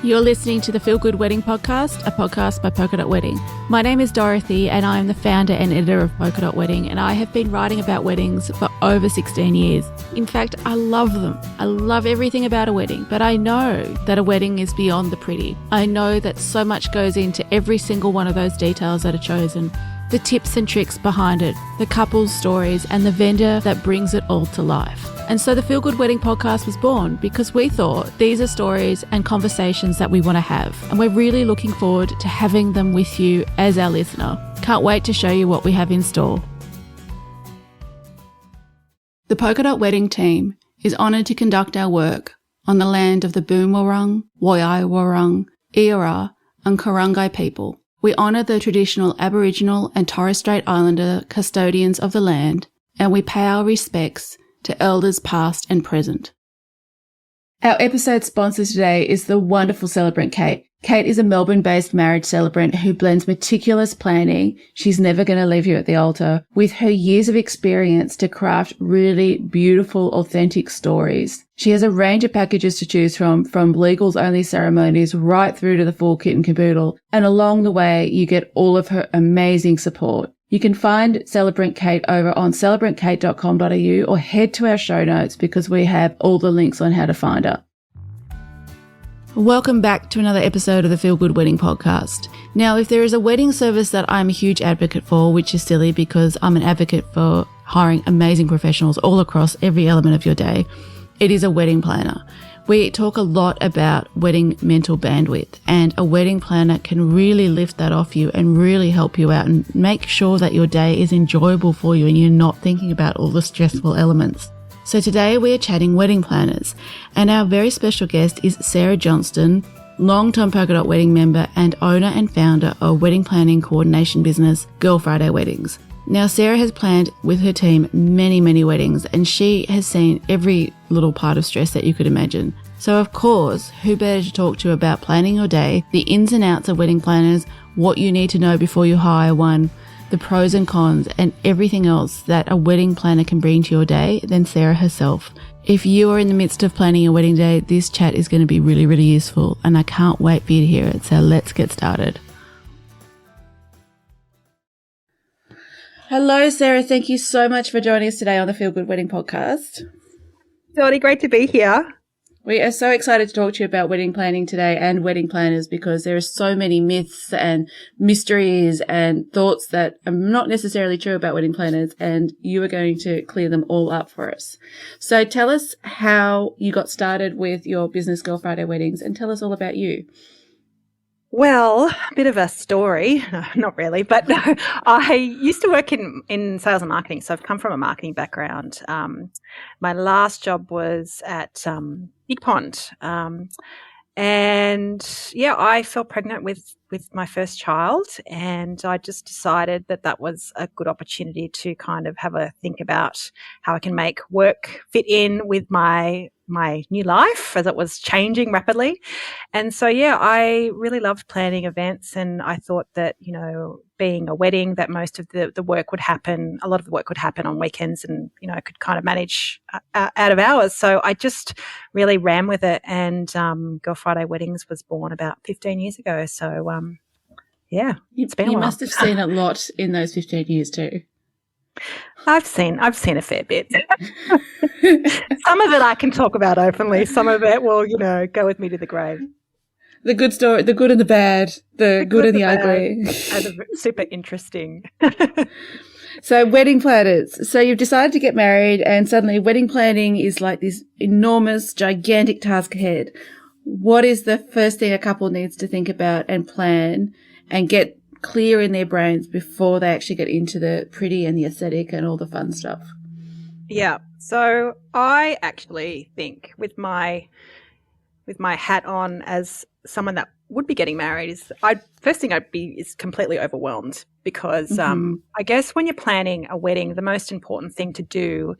You're listening to the Feel Good Wedding Podcast, a podcast by Polka Dot Wedding. My name is Dorothy and I am the founder and editor of Polka Dot Wedding, and I have been writing about weddings for over 16 years. In fact, I love them. I love everything about a wedding, but I know that a wedding is beyond the pretty. I know that so much goes into every single one of those details that are chosen, the tips and tricks behind it, the couple's stories, and the vendor that brings it all to life. And so the Feel Good Wedding Podcast was born because we thought these are stories and conversations that we want to have. And we're really looking forward to having them with you as our listener. Can't wait to show you what we have in store. The Polka Dot Wedding team is honoured to conduct our work on the land of the Boonwurrung, Woiwurrung, Eora and Kurungay people. We honour the traditional Aboriginal and Torres Strait Islander custodians of the land, and we pay our respects to elders past and present. Our episode sponsor today is the wonderful celebrant Kate. Kate is a Melbourne-based marriage celebrant who blends meticulous planning, she's never going to leave you at the altar, with her years of experience to craft really beautiful, authentic stories. She has a range of packages to choose from legals-only ceremonies right through to the full kit and caboodle, and along the way you get all of her amazing support. You can find Celebrant Kate over on celebrantkate.com.au or head to our show notes because we have all the links on how to find her. Welcome back to another episode of the Feel Good Wedding Podcast. Now, if there is a wedding service that I'm a huge advocate for, which is silly because I'm an advocate for hiring amazing professionals all across every element of your day, it is a wedding planner. We talk a lot about wedding mental bandwidth, and a wedding planner can really lift that off you and really help you out and make sure that your day is enjoyable for you and you're not thinking about all the stressful elements. So today we are chatting wedding planners, and our very special guest is Sarah Johnston, long-time Polka Dot Wedding member and owner and founder of wedding planning coordination business Girl Friday Weddings. Now, Sarah has planned with her team many, many weddings, and she has seen every little part of stress that you could imagine. So, of course, who better to talk to about planning your day, the ins and outs of wedding planners, what you need to know before you hire one, the pros and cons, and everything else that a wedding planner can bring to your day than Sarah herself. If you are in the midst of planning your wedding day, this chat is going to be really, really useful, and I can't wait for you to hear it. So let's get started. Hello, Sarah. Thank you so much for joining us today on the Feel Good Wedding Podcast. Dottie, great to be here. We are so excited to talk to you about wedding planning today and wedding planners because there are so many myths and mysteries and thoughts that are not necessarily true about wedding planners, and you are going to clear them all up for us. So tell us how you got started with your business Girl Friday Weddings, and tell us all about you. Well, a bit of a story, not really, but no, I used to work in sales and marketing, so I've come from a marketing background. My last job was at Big Pond, and yeah, I fell pregnant with my first child, and I just decided that was a good opportunity to kind of have a think about how I can make work fit in with my new life as it was changing rapidly. And so, yeah, I really loved planning events, and I thought that, you know, being a wedding, that most of the work would happen, a lot of the work would happen on weekends, and, you know, I could kind of manage out of hours. So I just really ran with it, and Girl Friday Weddings was born about 15 years ago. So, yeah, it's been a while. You must have seen a lot in those 15 years too. I've seen a fair bit. Some of it I can talk about openly. Some of it will, you know, go with me to the grave. The good story, the good and the bad, the good and the ugly. And super interesting. So wedding planners. So you've decided to get married, and suddenly wedding planning is like this enormous, gigantic task ahead. What is the first thing a couple needs to think about and plan and get clear in their brains before they actually get into the pretty and the aesthetic and all the fun stuff? Yeah. So I actually think with my hat on as someone that would be getting married is first thing I'd be is completely overwhelmed because I guess when you're planning a wedding, the most important thing to do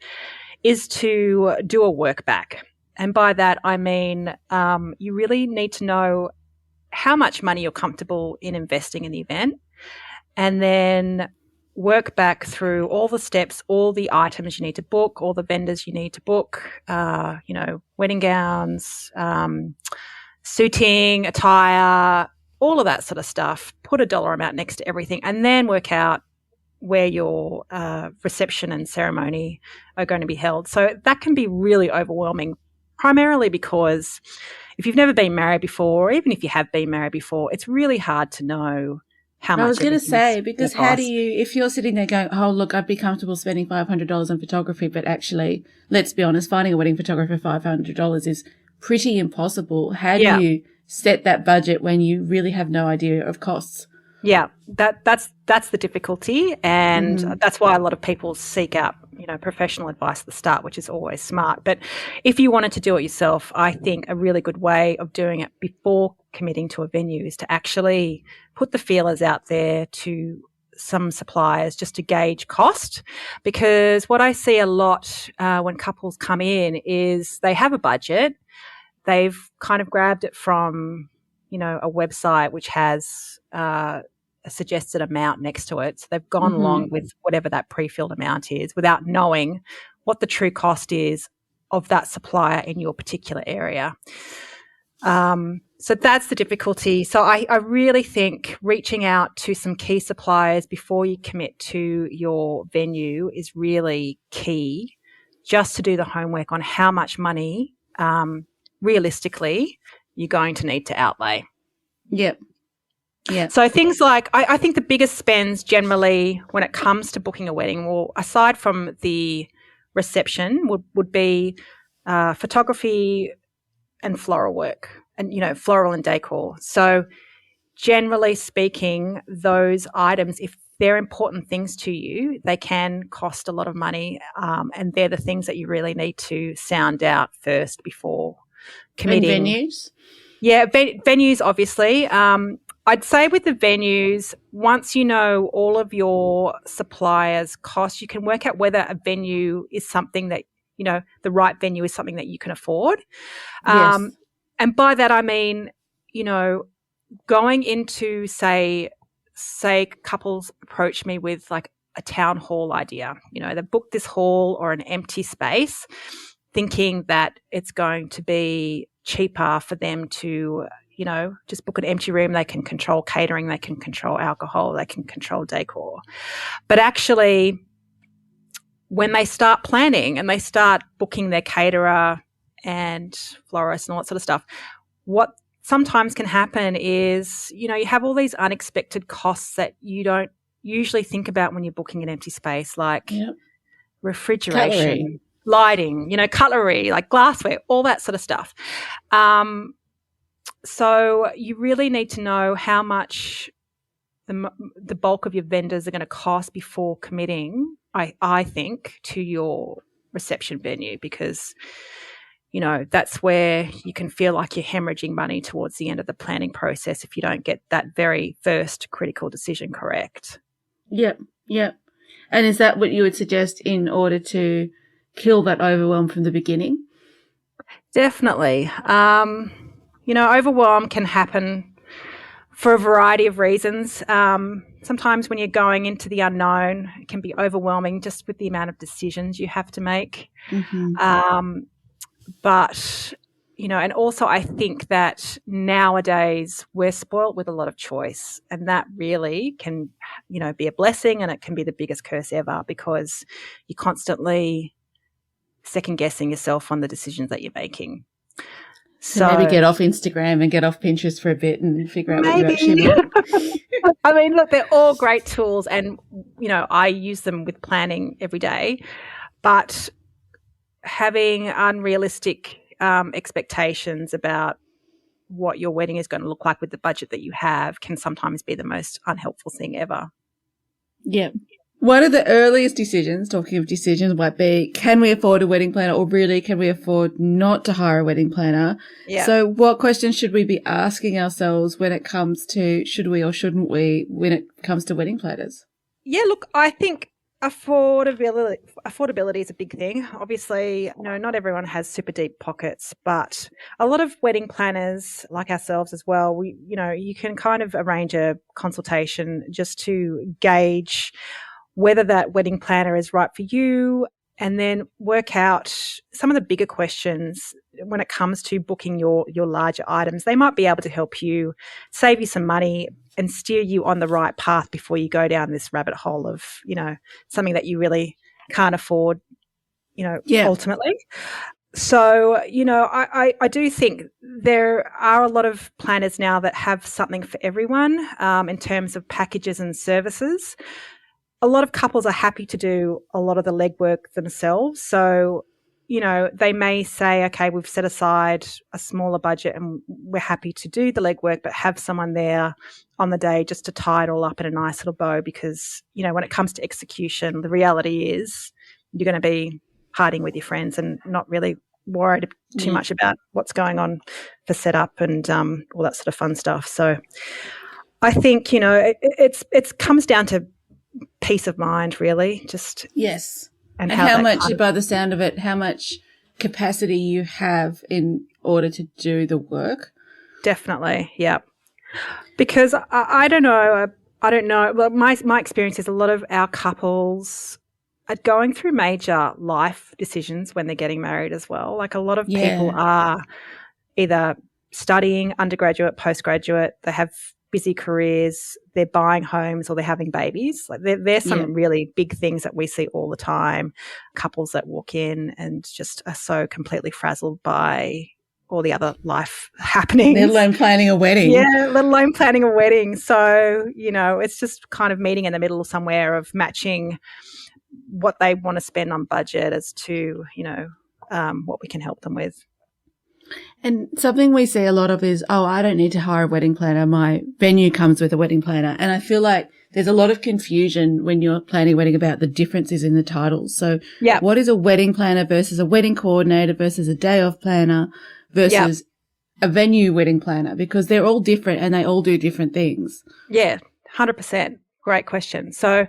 is to do a work back. And by that, I mean you really need to know how much money you're comfortable in investing in the event, and then work back through all the steps, all the items you need to book, all the vendors you need to book, wedding gowns, suiting, attire, all of that sort of stuff. Put a dollar amount next to everything and then work out where your reception and ceremony are going to be held. So that can be really overwhelming, primarily because if you've never been married before, or even if you have been married before, it's really hard to know how much. I was going to say, because how do you, if you're sitting there going, oh, look, I'd be comfortable spending $500 on photography, but actually, let's be honest, finding a wedding photographer for $500 is pretty impossible. How do you set that budget when you really have no idea of costs? Yeah, that's the difficulty, and that's why a lot of people seek out, professional advice at the start, which is always smart. But if you wanted to do it yourself, I think a really good way of doing it before committing to a venue is to actually put the feelers out there to some suppliers just to gauge cost. Because what I see a lot when couples come in is they have a budget, they've kind of grabbed it from, a website which has a suggested amount next to it. So they've gone along with whatever that pre-filled amount is without knowing what the true cost is of that supplier in your particular area. So that's the difficulty. So I really think reaching out to some key suppliers before you commit to your venue is really key, just to do the homework on how much money realistically you're going to need to outlay. Yep. Yeah. So things like, I think the biggest spends generally when it comes to booking a wedding, well, aside from the reception, would be photography and floral work and, floral and decor. So generally speaking, those items, if they're important things to you, they can cost a lot of money, and they're the things that you really need to sound out first before committing. And venues? Yeah, venues, obviously. I'd say with the venues, once you know all of your suppliers' costs, you can work out whether a venue is something that, the right venue is something that you can afford. Yes. And by that I mean, going into, say couples approach me with like a town hall idea. They've booked this hall or an empty space thinking that it's going to be cheaper for them to just book an empty room. They can control catering, they can control alcohol, they can control decor. But actually, when they start planning and they start booking their caterer and florist and all that sort of stuff, what sometimes can happen is, you have all these unexpected costs that you don't usually think about when you're booking an empty space, like refrigeration, cutlery, lighting, cutlery, like glassware, all that sort of stuff. So you really need to know how much the bulk of your vendors are going to cost before committing, I think, to your reception venue, because, that's where you can feel like you're hemorrhaging money towards the end of the planning process if you don't get that very first critical decision correct. Yep. And is that what you would suggest in order to kill that overwhelm from the beginning? Definitely. Overwhelm can happen for a variety of reasons. Sometimes when you're going into the unknown, it can be overwhelming just with the amount of decisions you have to make. But, and also I think that nowadays we're spoilt with a lot of choice, and that really can, be a blessing, and it can be the biggest curse ever because you're constantly second guessing yourself on the decisions that you're making. So maybe get off Instagram and get off Pinterest for a bit and figure out what you actually want. I mean, look, they're all great tools, and, I use them with planning every day, but having unrealistic expectations about what your wedding is going to look like with the budget that you have can sometimes be the most unhelpful thing ever. Yeah. One of the earliest decisions, talking of decisions, might be, can we afford a wedding planner, or really can we afford not to hire a wedding planner? Yeah. So what questions should we be asking ourselves when it comes to should we or shouldn't we when it comes to wedding planners? Yeah, look, I think affordability is a big thing. Obviously, not everyone has super deep pockets, but a lot of wedding planners like ourselves as well, you can kind of arrange a consultation just to gauge whether that wedding planner is right for you, and then work out some of the bigger questions when it comes to booking your larger items. They might be able to help you save you some money and steer you on the right path before you go down this rabbit hole of, something that you really can't afford, ultimately. So, I do think there are a lot of planners now that have something for everyone in terms of packages and services. A lot of couples are happy to do a lot of the legwork themselves. So, they may say, okay, we've set aside a smaller budget and we're happy to do the legwork, but have someone there on the day just to tie it all up in a nice little bow because, when it comes to execution, the reality is you're going to be partying with your friends and not really worried too much about what's going on for setup and all that sort of fun stuff. So I think, it comes down to peace of mind, really. Just yes. And how much, by the sound of it, how much capacity you have in order to do the work. Definitely, yeah. Because I don't know. Well, my experience is a lot of our couples are going through major life decisions when they're getting married as well. Like a lot of people are either studying, undergraduate, postgraduate, they have busy careers, they're buying homes or they're having babies. Like there's some really big things that we see all the time. Couples that walk in and just are so completely frazzled by all the other life happenings. Let alone planning a wedding. Yeah, let alone planning a wedding. So, it's just kind of meeting in the middle somewhere of matching what they want to spend on budget as to, what we can help them with. And something we see a lot of is, I don't need to hire a wedding planner. My venue comes with a wedding planner. And I feel like there's a lot of confusion when you're planning a wedding about the differences in the titles. So what is a wedding planner versus a wedding coordinator versus a day of planner versus a venue wedding planner? Because they're all different and they all do different things. Yeah, 100%. Great question. So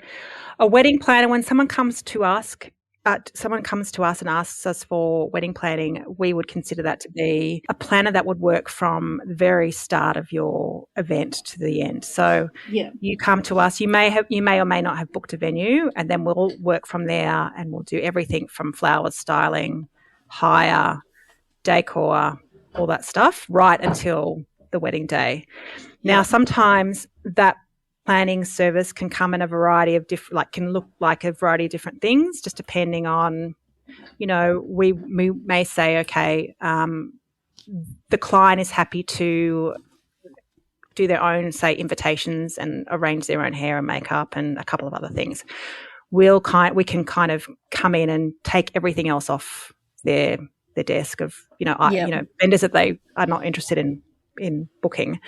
a wedding planner, when someone comes to us and asks us for wedding planning, we would consider that to be a planner that would work from the very start of your event to the end. So you come to us, you may or may not have booked a venue, and then we'll work from there and we'll do everything from flowers, styling, hire, decor, all that stuff, right until the wedding day. Now, sometimes that planning service can come in a variety of different, can look like a variety of different things, just depending on, we may say, okay, the client is happy to do their own, say, invitations and arrange their own hair and makeup and a couple of other things. We can kind of come in and take everything else off their desk of, vendors that they are not interested in booking.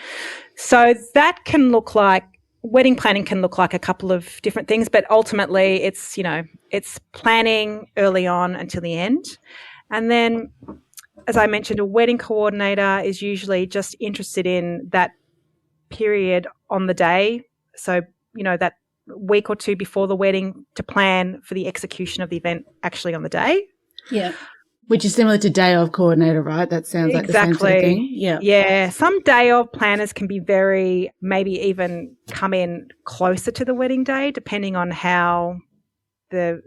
So that can look like, wedding planning can look like a couple of different things, but ultimately it's planning early on until the end. And then, as I mentioned, a wedding coordinator is usually just interested in that period on the day. So, that week or two before the wedding to plan for the execution of the event actually on the day. Yeah. Which is similar to day of coordinator, right? That sounds like the same sort of thing. Yeah. Yeah. Some day of planners can be maybe even come in closer to the wedding day, depending on how they're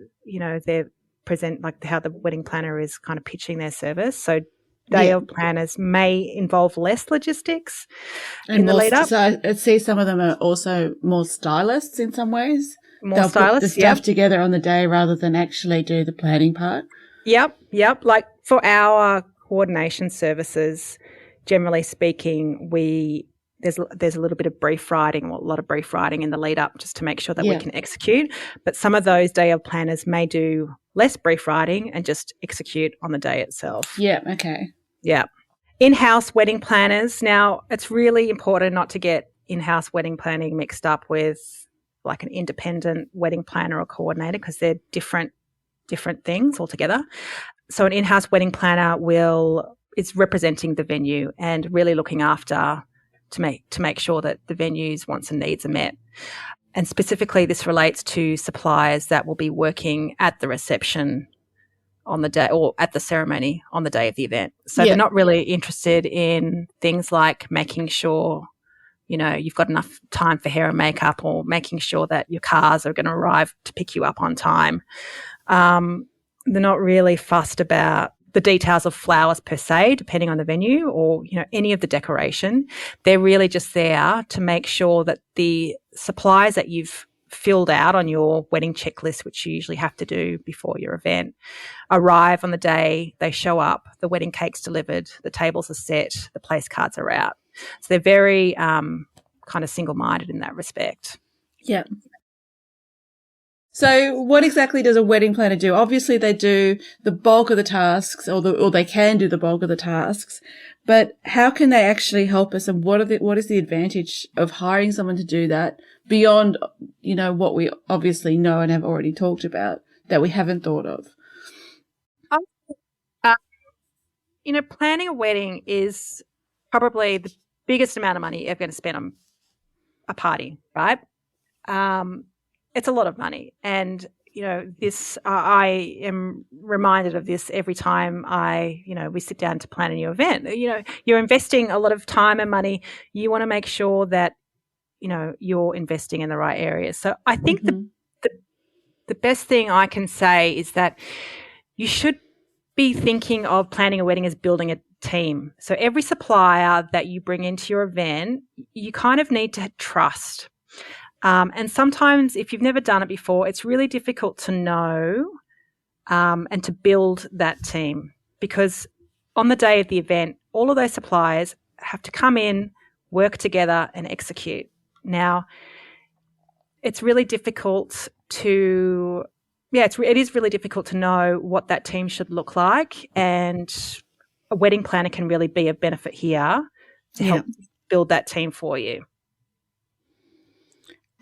present, like how the wedding planner is kind of pitching their service. So day of planners may involve less logistics in the lead up. So I see some of them are also more stylists in some ways. They'll put the stuff together on the day rather than actually do the planning part. Yep. Like for our coordination services, generally speaking, there's a little bit of brief writing, or a lot of brief writing in the lead up just to make sure that we can execute. But some of those day of planners may do less brief writing and just execute on the day itself. Yeah, okay. Yeah. In-house wedding planners. Now, it's really important not to get in-house wedding planning mixed up with like an independent wedding planner or coordinator, because they're different things altogether. So an in-house wedding planner is representing the venue and really looking after to make sure that the venue's wants and needs are met. And specifically, this relates to suppliers that will be working at the reception on the day or at the ceremony on the day of the event. So they're not really interested in things like making sure, you've got enough time for hair and makeup, or making sure that your cars are going to arrive to pick you up on time. They're not really fussed about the details of flowers per se, depending on the venue or, any of the decoration. They're really just there to make sure that the supplies that you've filled out on your wedding checklist, which you usually have to do before your event, arrive on the day they show up, the wedding cake's delivered, the tables are set, the place cards are out. So they're very kind of single-minded in that respect. Yeah. So what exactly does a wedding planner do? Obviously they do the bulk of the tasks or they can do the bulk of the tasks, but how can they actually help us, and what is the advantage of hiring someone to do that beyond, what we obviously know and have already talked about that we haven't thought of? Planning a wedding is probably the biggest amount of money you're going to spend on a party, right? It's a lot of money. And, this, I am reminded of this every time we sit down to plan a new event. You're investing a lot of time and money. You want to make sure that, you're investing in the right areas. So I think the best thing I can say is that you should be thinking of planning a wedding as building a team. So every supplier that you bring into your event, you kind of need to trust. And sometimes if you've never done it before, it's really difficult to know and to build that team, because on the day of the event, all of those suppliers have to come in, work together and execute. Now, it's really difficult to it is really difficult to know what that team should look like, and a wedding planner can really be of benefit here to help build that team for you.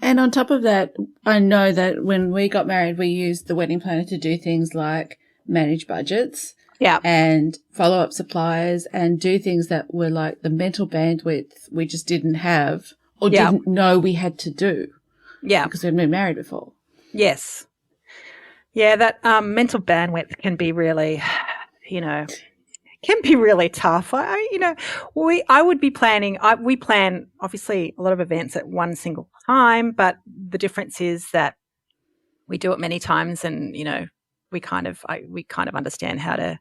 And on top of that, I know that when we got married, we used the wedding planner to do things like manage budgets and follow up suppliers and do things that were like the mental bandwidth we just didn't have or didn't know we had to do. Yeah. Because we hadn't been married before. Yes. Yeah, that mental bandwidth can be really, can be really tough. I would be planning. We plan obviously a lot of events at one single time, but the difference is that we do it many times, and we kind of understand how to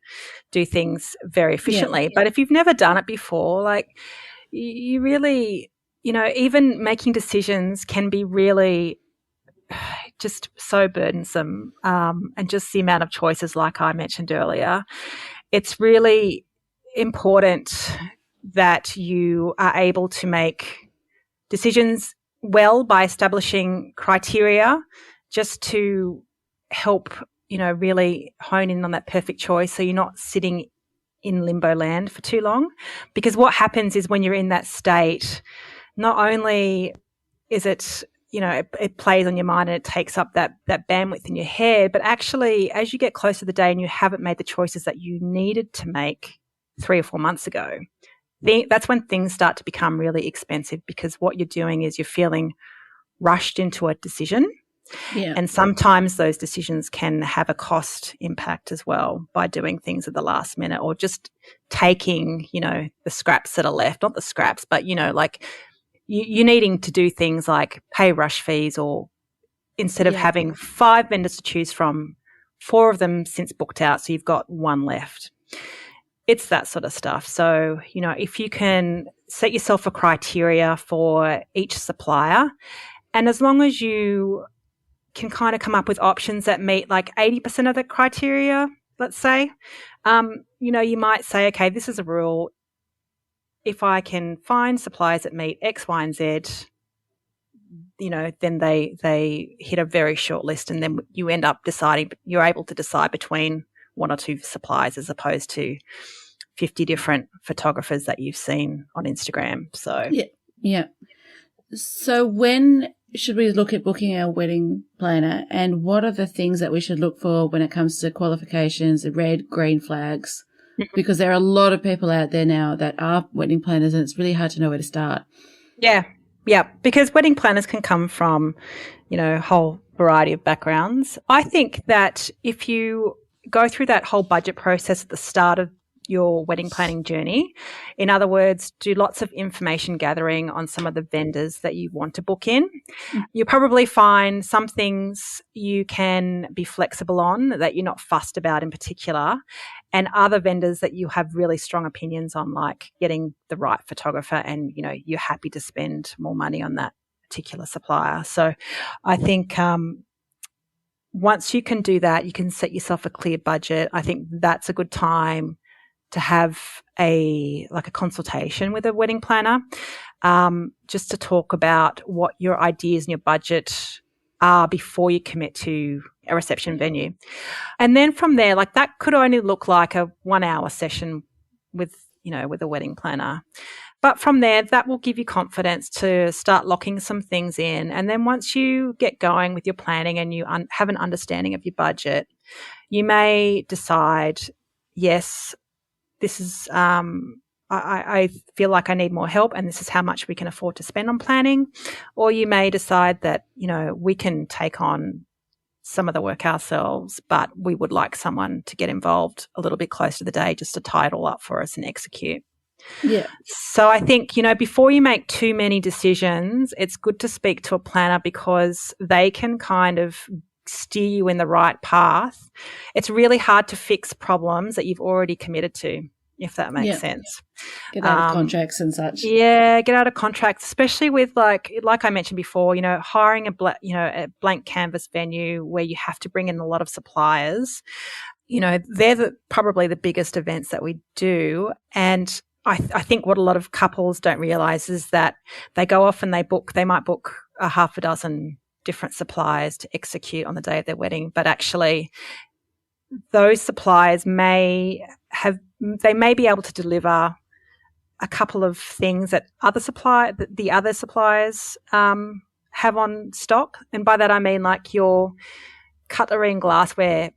do things very efficiently. Yeah. But if you've never done it before, like you really, even making decisions can be really just so burdensome, and just the amount of choices, like I mentioned earlier. It's really important that you are able to make decisions well by establishing criteria just to help, really hone in on that perfect choice, so you're not sitting in limbo land for too long. Because what happens is when you're in that state, not only is it it plays on your mind and it takes up that bandwidth in your head, but actually as you get close to the day and you haven't made the choices that you needed to make 3 or 4 months ago, that's when things start to become really expensive, because what you're doing is you're feeling rushed into a decision. Yeah. And sometimes those decisions can have a cost impact as well by doing things at the last minute, or just taking, the scraps that are left, not the scraps, but, like you needing to do things like pay rush fees, or instead of having 5 vendors to choose from, 4 of them since booked out, so you've got 1 left. It's that sort of stuff. So, if you can set yourself a criteria for each supplier, and as long as you can kind of come up with options that meet like 80% of the criteria, let's say, you might say, okay, this is a rule. If I can find suppliers that meet X, Y, and Z, then they hit a very short list, and then you end up you're able to decide between 1 or 2 suppliers as opposed to 50 different photographers that you've seen on Instagram. So yeah. So when should we look at booking our wedding planner, and what are the things that we should look for when it comes to qualifications, the red, green flags? Because there are a lot of people out there now that are wedding planners, and it's really hard to know where to start. Yeah, because wedding planners can come from, a whole variety of backgrounds. I think that if you go through that whole budget process at the start of your wedding planning journey. In other words, do lots of information gathering on some of the vendors that you want to book in. You'll probably find some things you can be flexible on that you're not fussed about in particular, and other vendors that you have really strong opinions on, like getting the right photographer and, you're happy to spend more money on that particular supplier. So I think once you can do that, you can set yourself a clear budget. I think that's a good time to have a consultation with a wedding planner, just to talk about what your ideas and your budget are before you commit to a reception venue. And then from there, that could only look like a 1-hour session with a wedding planner. But from there, that will give you confidence to start locking some things in. And then once you get going with your planning and you have an understanding of your budget, you may decide, yes, this is, I feel like I need more help and this is how much we can afford to spend on planning. Or you may decide that, we can take on some of the work ourselves, but we would like someone to get involved a little bit closer to the day just to tie it all up for us and execute. Yeah. So I think, before you make too many decisions, it's good to speak to a planner because they can kind of steer you in the right path. It's really hard to fix problems that you've already committed to, if that makes sense. Get out of contracts and such. Yeah, get out of contracts, especially with like I mentioned before, hiring a blank canvas venue where you have to bring in a lot of suppliers. They're probably the biggest events that we do. And I think what a lot of couples don't realise is that they go off and they might book a half a dozen different suppliers to execute on the day of their wedding, but actually those suppliers may be able to deliver a couple of things that the other suppliers have on stock. And by that I mean like your cutlery and glassware,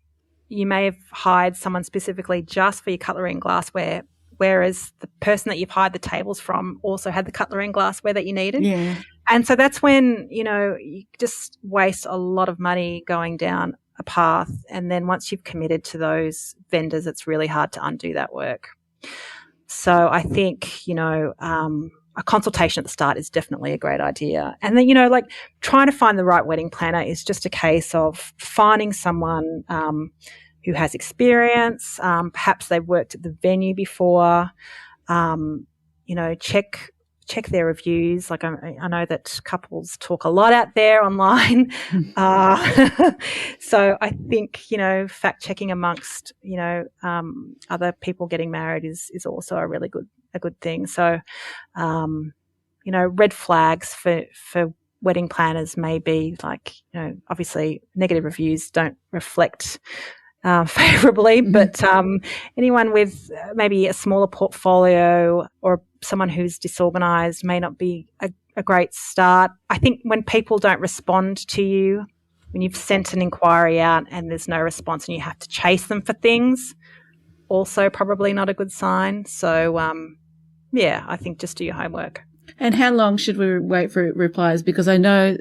you may have hired someone specifically just for your cutlery and glassware, whereas the person that you've hired the tables from also had the cutlery and glassware that you needed. Yeah. And so that's when, you just waste a lot of money going down a path. And then once you've committed to those vendors, it's really hard to undo that work. So I think, a consultation at the start is definitely a great idea. And then, trying to find the right wedding planner is just a case of finding someone who has experience. Perhaps they've worked at the venue before. Check their reviews. Like I know that couples talk a lot out there online. So I think, fact checking amongst, other people getting married is also a really good thing. So, red flags for wedding planners may be like, obviously negative reviews don't reflect favorably, but anyone with maybe a smaller portfolio or someone who's disorganized may not be a great start. I think when people don't respond to you, when you've sent an inquiry out and there's no response and you have to chase them for things, also probably not a good sign. So, I think just do your homework. And how long should we wait for replies? Because I know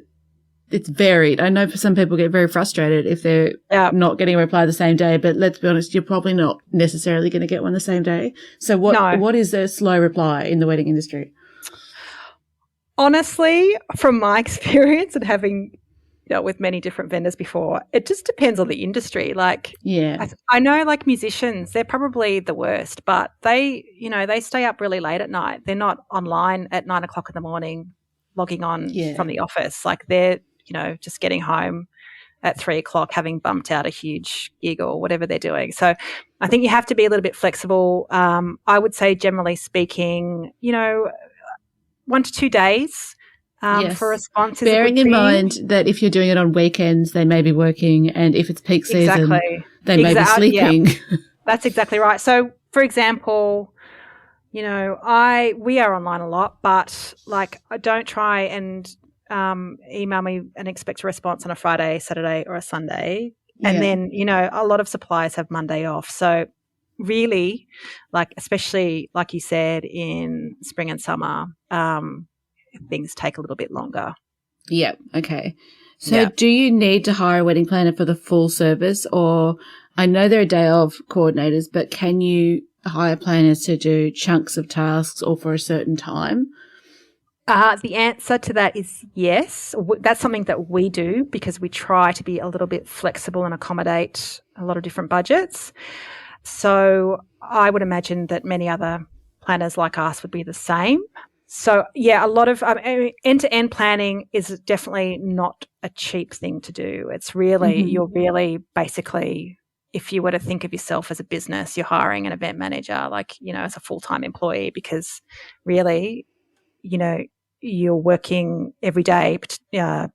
it's varied. I know for some people get very frustrated if they're not getting a reply the same day, but let's be honest, you're probably not necessarily going to get one the same day. So what is a slow reply in the wedding industry? Honestly, from my experience and having dealt with many different vendors before, it just depends on the industry. Like, I know like musicians, they're probably the worst, but they stay up really late at night. They're not online at 9 o'clock in the morning logging on from the office. Like they're, just getting home at 3 o'clock, having bumped out a huge gig or whatever they're doing. So I think you have to be a little bit flexible. I would say generally speaking, 1 to 2 days for a response. Bearing in mind that if you're doing it on weekends, they may be working, and if it's peak season, they may be sleeping. Yeah. That's exactly right. So, for example, we are online a lot, but like I don't try and email me and expect a response on a Friday, Saturday, or a Sunday. Yeah. And then, a lot of suppliers have Monday off. So really, like, especially like you said, in spring and summer, things take a little bit longer. Yeah. Okay. So do you need to hire a wedding planner for the full service, or I know there are day of coordinators, but can you hire planners to do chunks of tasks or for a certain time? The answer to that is yes. That's something that we do because we try to be a little bit flexible and accommodate a lot of different budgets. So I would imagine that many other planners like us would be the same. So yeah, a lot of end-to-end planning is definitely not a cheap thing to do. It's really, you're really basically, if you were to think of yourself as a business, you're hiring an event manager, like, as a full-time employee, because really, you're working every day,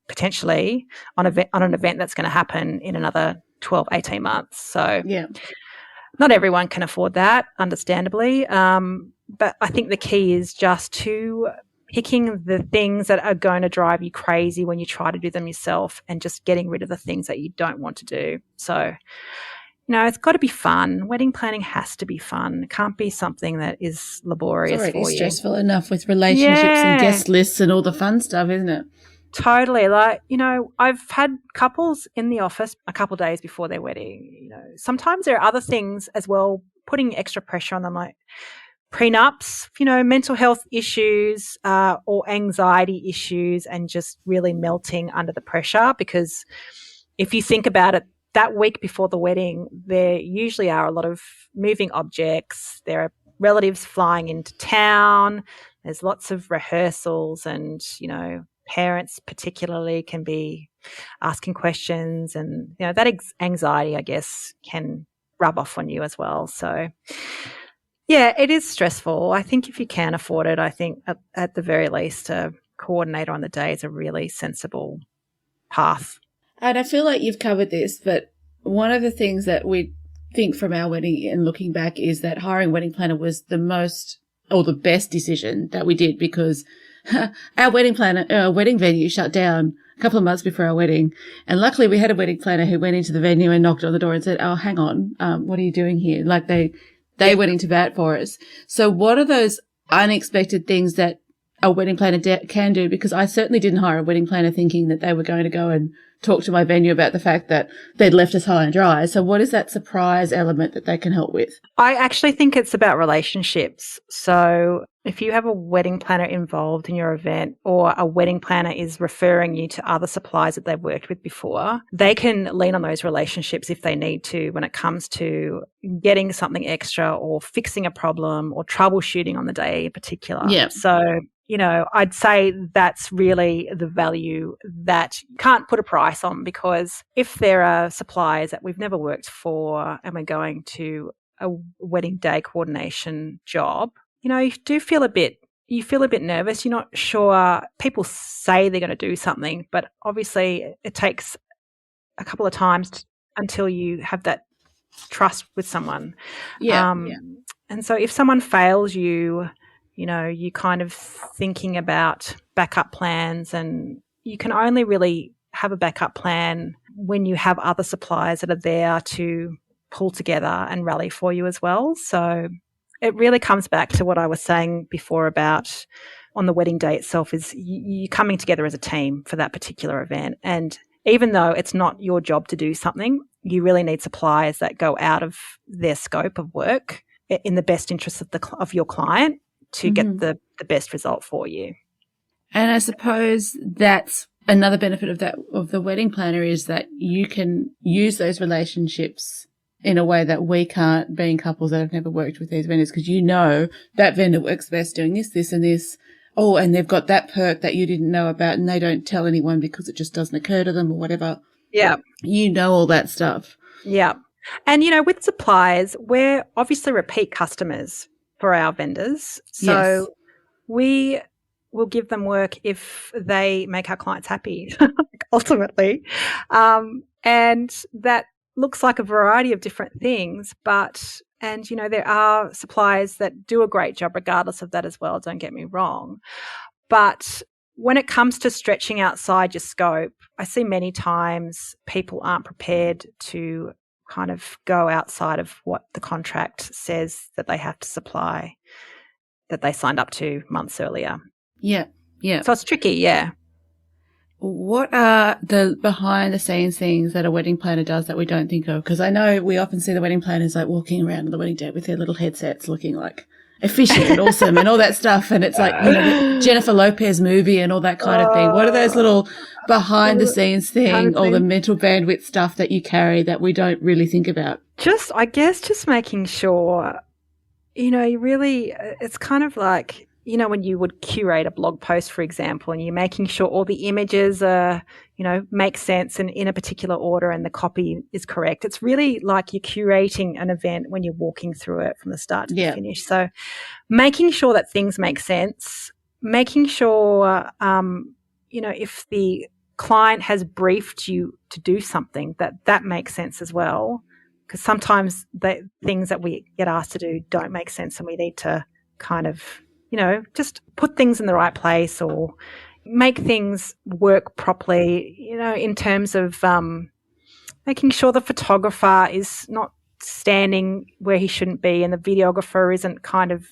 potentially on an event that's going to happen in another 12, 18 months. So yeah, not everyone can afford that, understandably. But I think the key is just to picking the things that are going to drive you crazy when you try to do them yourself and just getting rid of the things that you don't want to do. So, it's got to be fun. Wedding planning has to be fun. It can't be something that is laborious for you. It's already stressful enough with relationships and guest lists and all the fun stuff, isn't it? Totally. Like, I've had couples in the office a couple of days before their wedding. Sometimes there are other things as well, putting extra pressure on them, like prenups, mental health issues or anxiety issues, and just really melting under the pressure. Because if you think about it, that week before the wedding, there usually are a lot of moving objects. There are relatives flying into town. There's lots of rehearsals, and, parents particularly can be asking questions, and, that anxiety, I guess, can rub off on you as well. So, yeah, it is stressful. I think if you can afford it, I think at the very least a coordinator on the day is a really sensible path. And I feel like you've covered this, but one of the things that we think from our wedding and looking back is that hiring a wedding planner was the most or the best decision that we did, because our wedding venue shut down a couple of months before our wedding. And luckily we had a wedding planner who went into the venue and knocked on the door and said, "Oh, hang on, what are you doing here?" Like they went into bat for us. So what are those unexpected things that a wedding planner can do? Because I certainly didn't hire a wedding planner thinking that they were going to go and talk to my venue about the fact that they'd left us high and dry. So what is that surprise element that they can help with? I actually think it's about relationships. So if you have a wedding planner involved in your event, or a wedding planner is referring you to other suppliers that they've worked with before, they can lean on those relationships if they need to when it comes to getting something extra or fixing a problem or troubleshooting on the day in particular. Yeah. So, I'd say that's really the value that you can't put a price on, because if there are suppliers that we've never worked for and we're going to a wedding day coordination job, you do feel a bit nervous. You're not sure. People say they're going to do something, but obviously it takes a couple of times until you have that trust with someone. Yeah. And so if someone fails you, you're kind of thinking about backup plans, and you can only really have a backup plan when you have other suppliers that are there to pull together and rally for you as well. So it really comes back to what I was saying before about on the wedding day itself, is you coming together as a team for that particular event. And even though it's not your job to do something, you really need suppliers that go out of their scope of work in the best interest of your client to get the best result for you. And I suppose that's another benefit of the wedding planner, is that you can use those relationships in a way that we can't, being couples that have never worked with these vendors, because that vendor works best doing this, and this. Oh, and they've got that perk that you didn't know about, and they don't tell anyone because it just doesn't occur to them or whatever. Yeah. All that stuff. Yeah. And, with suppliers, we're obviously repeat customers for our vendors. So we will give them work if they make our clients happy, ultimately. And that looks like a variety of different things, and there are suppliers that do a great job regardless of that as well, don't get me wrong. But when it comes to stretching outside your scope, I see many times people aren't prepared to kind of go outside of what the contract says that they have to supply, that they signed up to months earlier. Yeah. So it's tricky, yeah. What are the behind the scenes things that a wedding planner does that we don't think of? Because I know we often see the wedding planners like walking around on the wedding day with their little headsets looking like efficient and awesome and all that stuff. And it's like, the Jennifer Lopez movie and all that kind of thing. What are those little behind the scenes thing, all the mental bandwidth stuff that you carry that we don't really think about? I guess just making sure, you really, it's kind of like, when you would curate a blog post, for example, and you're making sure all the images are, make sense and in a particular order and the copy is correct. It's really like you're curating an event when you're walking through it from the start to the finish. So making sure that things make sense, making sure, if the client has briefed you to do something, that makes sense as well. Because sometimes the things that we get asked to do don't make sense and we need to kind of just put things in the right place or make things work properly, in terms of making sure the photographer is not standing where he shouldn't be and the videographer isn't kind of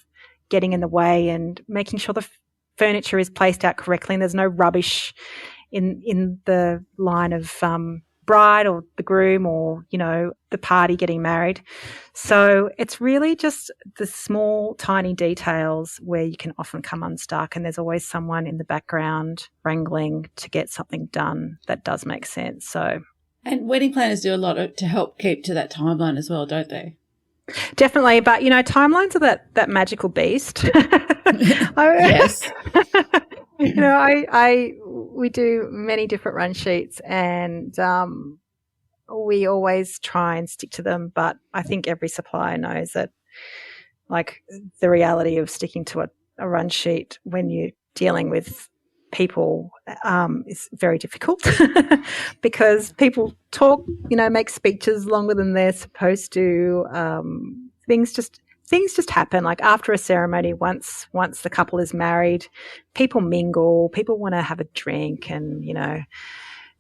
getting in the way, and making sure the furniture is placed out correctly and there's no rubbish in the line of bride or the groom or, the party getting married. So it's really just the small, tiny details where you can often come unstuck, and there's always someone in the background wrangling to get something done that does make sense. And wedding planners do a lot to help keep to that timeline as well, don't they? Definitely. But, timelines are that magical beast. Yes. We do many different run sheets and we always try and stick to them. But I think every supplier knows that, like, the reality of sticking to a run sheet when you're dealing with people is very difficult because people talk, make speeches longer than they're supposed to. Things just happen. Like after a ceremony, once the couple is married, people mingle, people want to have a drink and,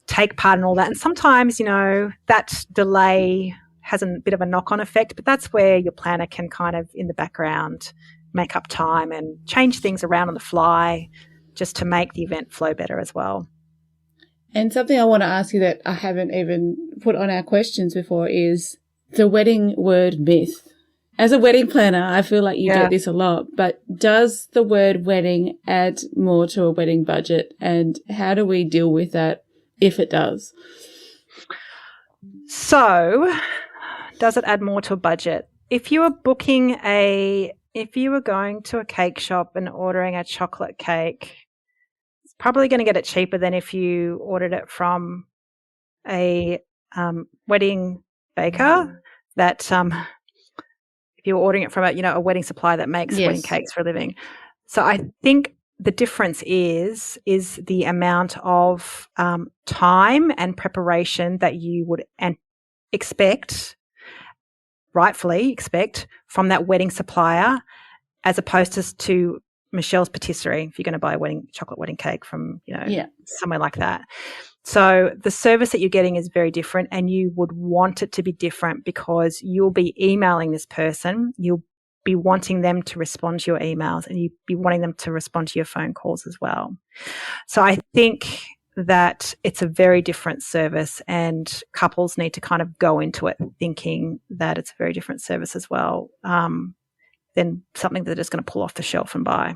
take part in all that. And sometimes, that delay has a bit of a knock-on effect, but that's where your planner can kind of, in the background, make up time and change things around on the fly just to make the event flow better as well. And something I want to ask you that I haven't even put on our questions before is the wedding word myth. As a wedding planner, I feel like you get this a lot, but does the word wedding add more to a wedding budget, and how do we deal with that if it does? So, does it add more to a budget? If you were going to a cake shop and ordering a chocolate cake, it's probably going to get it cheaper than if you ordered it from a wedding baker that if you were ordering it from a wedding supplier that makes wedding cakes for a living. So I think the difference is the amount of time and preparation that you would rightfully expect from that wedding supplier, as opposed to Michelle's Patisserie if you're going to buy a chocolate wedding cake from somewhere like that. So the service that you're getting is very different, and you would want it to be different because you'll be emailing this person. You'll be wanting them to respond to your emails, and you'll be wanting them to respond to your phone calls as well. So I think that it's a very different service, and couples need to kind of go into it thinking that it's a very different service as well than something they're just going to pull off the shelf and buy.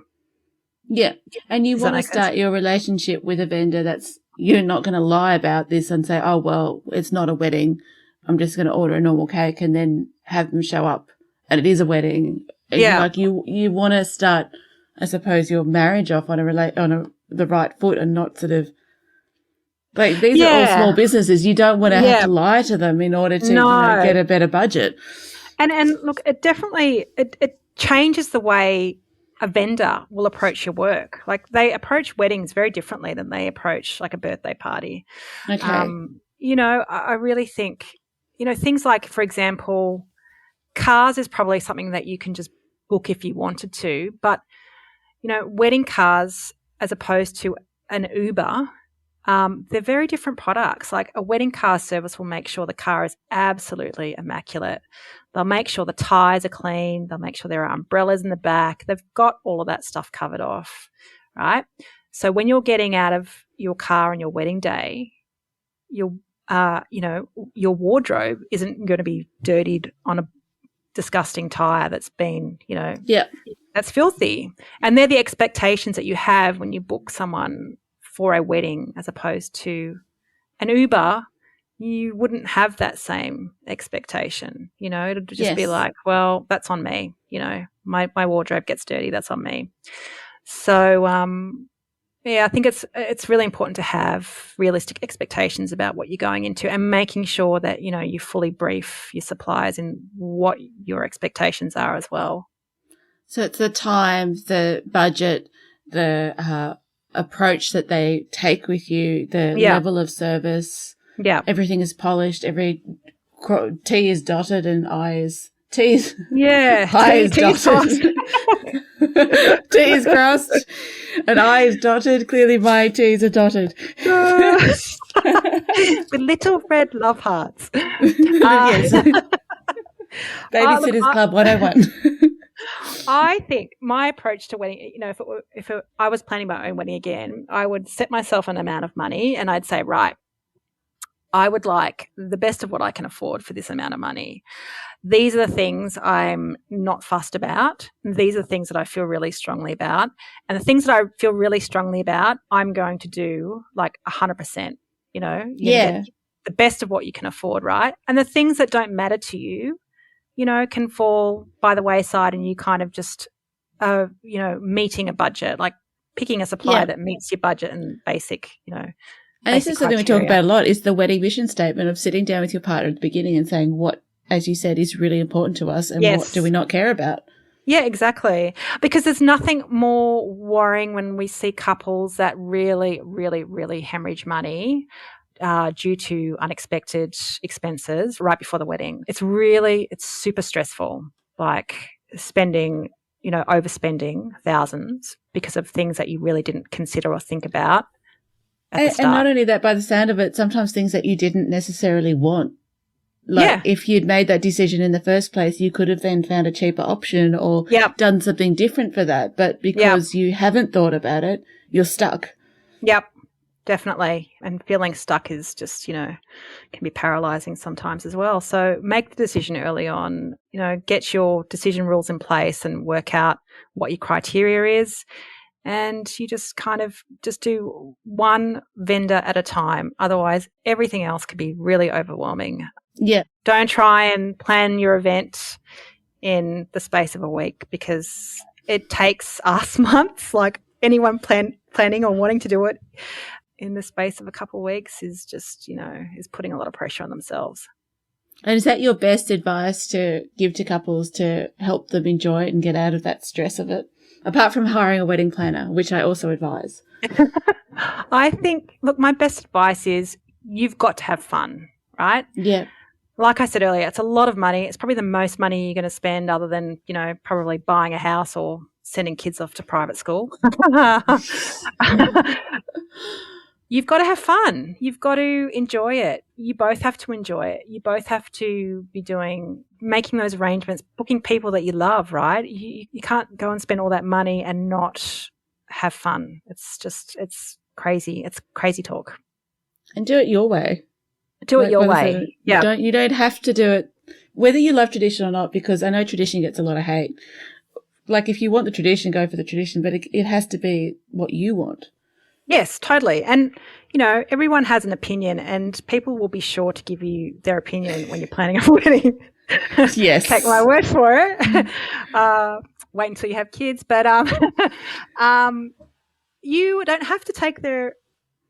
Yeah. And you want to start your relationship with a vendor that's, you're not going to lie about this and say, oh, well, it's not a wedding. I'm just going to order a normal cake and then have them show up and it is a wedding. Yeah. Like you want to start, I suppose, your marriage off on the right foot and not sort of, like, these are all small businesses. You don't want to have to lie to them in order to get a better budget. And look, it definitely, it changes the way a vendor will approach your work. Like, they approach weddings very differently than they approach like a birthday party. Okay. I really think, things like, for example, cars is probably something that you can just book if you wanted to. But, wedding cars as opposed to an Uber, they're very different products. Like, a wedding car service will make sure the car is absolutely immaculate. They'll make sure the tyres are clean. They'll make sure there are umbrellas in the back. They've got all of that stuff covered off, right? So when you're getting out of your car on your wedding day, your wardrobe isn't going to be dirtied on a disgusting tire that's been, that's filthy. And they're the expectations that you have when you book someone for a wedding, as opposed to an Uber. You wouldn't have that same expectation. It'd just be like, well, that's on me. My wardrobe gets dirty. That's on me. So, I think it's really important to have realistic expectations about what you're going into, and making sure that, you fully brief your suppliers in what your expectations are as well. So it's the time, the budget, the approach that they take with you, the level of service. Yeah. Everything is polished. Every T is dotted and I is T is I is dotted. T is crossed and I is dotted. Clearly my T's are dotted. With little red love hearts. Yes. Babysitters Club 101. I think my approach to wedding, if I was planning my own wedding again, I would set myself an amount of money and I'd say, right, I would like the best of what I can afford for this amount of money. These are the things I'm not fussed about. These are the things that I feel really strongly about. And the things that I feel really strongly about, I'm going to do like 100%, get the best of what you can afford, right? And the things that don't matter to you, can fall by the wayside, and you kind of just, meeting a budget, like picking a supplier that meets your budget and basic, And this is something we talk about a lot, is the wedding vision statement of sitting down with your partner at the beginning and saying what, as you said, is really important to us and what do we not care about. Yeah, exactly. Because there's nothing more worrying when we see couples that really, really, really hemorrhage money due to unexpected expenses right before the wedding. It's super stressful, like spending, overspending thousands because of things that you really didn't consider or think about. And not only that, by the sound of it, sometimes things that you didn't necessarily want. Like if you'd made that decision in the first place, you could have then found a cheaper option or done something different for that. But because you haven't thought about it, you're stuck. Yep, definitely. And feeling stuck is just, can be paralyzing sometimes as well. So make the decision early on, get your decision rules in place and work out what your criteria is. And you just kind of just do one vendor at a time. Otherwise, everything else could be really overwhelming. Yeah. Don't try and plan your event in the space of a week, because it takes us months. Like anyone planning or wanting to do it in the space of a couple of weeks is just, is putting a lot of pressure on themselves. And is that your best advice to give to couples to help them enjoy it and get out of that stress of it? Apart from hiring a wedding planner, which I also advise. I think, look, my best advice is you've got to have fun, right? Yeah. Like I said earlier, it's a lot of money. It's probably the most money you're going to spend, other than, probably buying a house or sending kids off to private school. You've got to have fun. You've got to enjoy it. You both have to enjoy it. You both have to be making those arrangements, booking people that you love, right? You can't go and spend all that money and not have fun. It's crazy. It's crazy talk. And do it your way. Do it your way. Yeah. You don't have to do it whether you love tradition or not, because I know tradition gets a lot of hate. Like if you want the tradition, go for the tradition, but it has to be what you want. Yes, totally. And, everyone has an opinion, and people will be sure to give you their opinion when you're planning a wedding. Yes. Take my word for it. Wait until you have kids. But you don't have to take their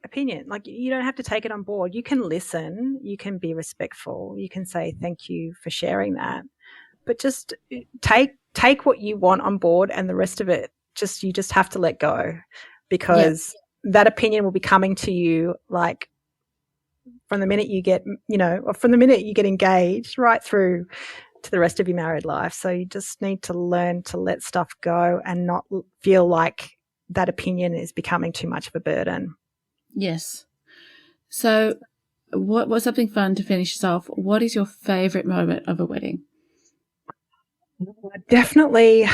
opinion. Like, you don't have to take it on board. You can listen. You can be respectful. You can say thank you for sharing that. But just take what you want on board, and the rest of it, you just have to let go, because that opinion will be coming to you like from the minute you get, or from the minute you get engaged right through to the rest of your married life. So you just need to learn to let stuff go and not feel like that opinion is becoming too much of a burden. Yes. So what's something fun to finish us off? What is your favourite moment of a wedding? Definitely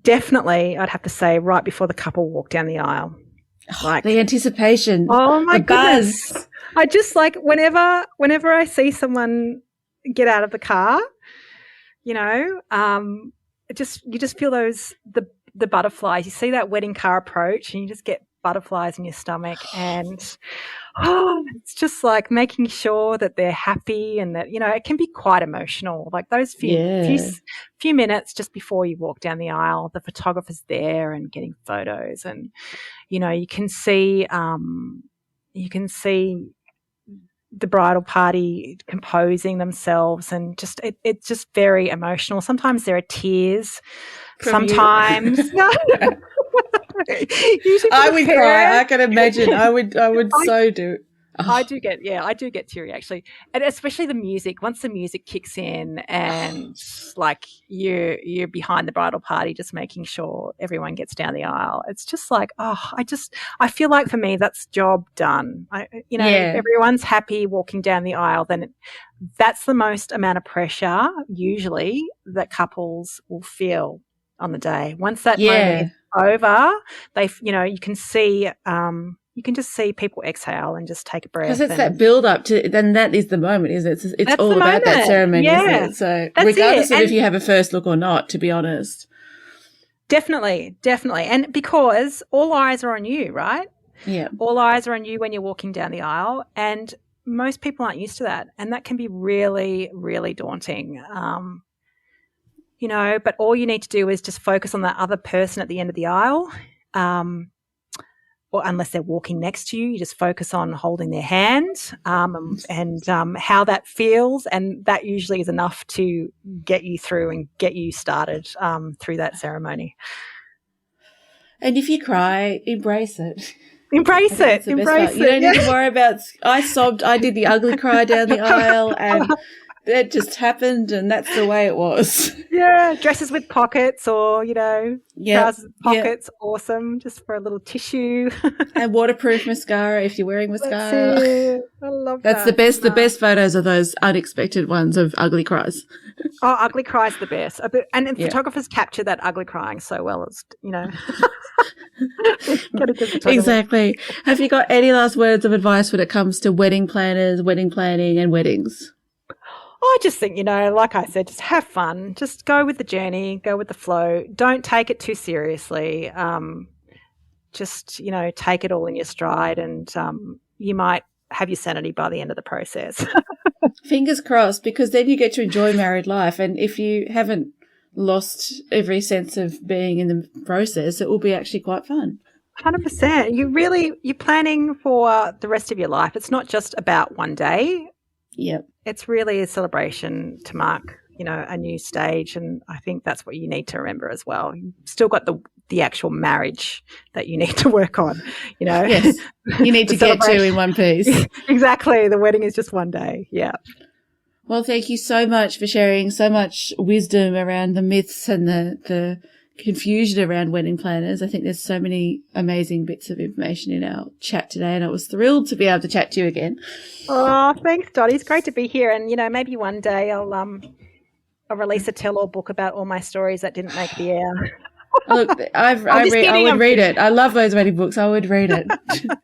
definitely, I'd have to say, right before the couple walk down the aisle. Like the anticipation. Oh my goodness. Buzz. I just like whenever I see someone get out of the car, you know, you just feel the butterflies. You see that wedding car approach and you just get butterflies in your stomach, and it's just like making sure that they're happy, and that, you know, it can be quite emotional. Like those few minutes just before you walk down the aisle, the photographer's there and getting photos, and you know, you can see the bridal party composing themselves, and just it's just very emotional. Sometimes there are tears. Sometimes I would cry. I can imagine. I would so do. Oh. I do get teary actually, and especially the music. Once the music kicks in, and like you're behind the bridal party, just making sure everyone gets down the aisle. It's just like, I feel like for me that's job done. If everyone's happy walking down the aisle, then that's the most amount of pressure usually that couples will feel on the day. Once that moment is over, you can see. You can just see people exhale and just take a breath. Because it's that build up to, then that is the moment, isn't it? It's all about that ceremony, isn't it? So regardless of if you have a first look or not, to be honest. Definitely. And because all eyes are on you, right? Yeah. All eyes are on you when you're walking down the aisle, and most people aren't used to that. And that can be really, really daunting. But all you need to do is just focus on that other person at the end of the aisle. Or unless they're walking next to you, you just focus on holding their hand and how that feels, and that usually is enough to get you through and get you started through that ceremony. And if you cry, embrace it. Embrace it. You don't need to worry about. I sobbed. I did the ugly cry down the aisle, and that just happened, and that's the way it was. Yeah, dresses with pockets, or trousers with pockets, awesome, just for a little tissue. And waterproof mascara if you're wearing mascara. That's it. I love that. That's the best. The best photos are those unexpected ones of ugly cries. Oh, ugly cry's the best. And photographers capture that ugly crying so well. It's Exactly. Have you got any last words of advice when it comes to wedding planners, wedding planning, and weddings? I just think, like I said, just have fun. Just go with the journey, go with the flow. Don't take it too seriously. Just take it all in your stride, and you might have your sanity by the end of the process. Fingers crossed, because then you get to enjoy married life. And if you haven't lost every sense of being in the process, it will be actually quite fun. 100%. You're planning for the rest of your life. It's not just about one day. Yep. It's really a celebration to mark, a new stage, and I think that's what you need to remember as well. You've still got the actual marriage that you need to work on, Yes. You need to get to in one piece. Exactly. The wedding is just one day. Yeah. Well, thank you so much for sharing so much wisdom around the myths and the confusion around wedding planners. I think there's so many amazing bits of information in our chat today, and I was thrilled to be able to chat to you again. Oh, thanks, Dottie. It's great to be here, and maybe one day I'll release a tell-all book about all my stories that didn't make the air. Look, I would read it. I love those wedding books. I would read it.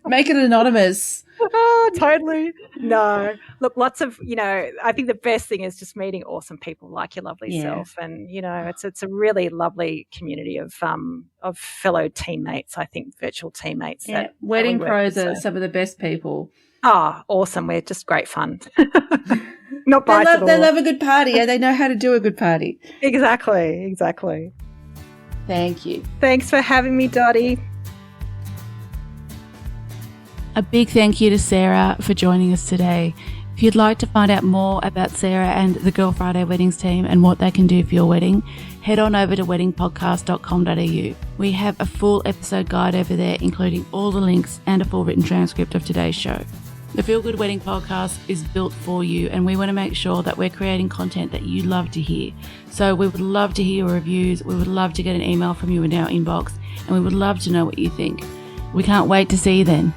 Make it anonymous. Oh, totally. No. Look, lots of, I think the best thing is just meeting awesome people like your lovely self. And, it's a really lovely community of fellow teammates, I think, virtual teammates. Yeah. Wedding pros are some of the best people. Oh, awesome. We're just great fun. Not bites at all. They love a good party, and they know how to do a good party. Exactly. Thank you. Thanks for having me, Dottie. A big thank you to Sarah for joining us today. If you'd like to find out more about Sarah and the Girl Friday Weddings team and what they can do for your wedding, head on over to weddingpodcast.com.au. We have a full episode guide over there, including all the links and a full written transcript of today's show. The Feel Good Wedding Podcast is built for you, and we want to make sure that we're creating content that you love to hear. So we would love to hear your reviews. We would love to get an email from you in our inbox, and we would love to know what you think. We can't wait to see you then.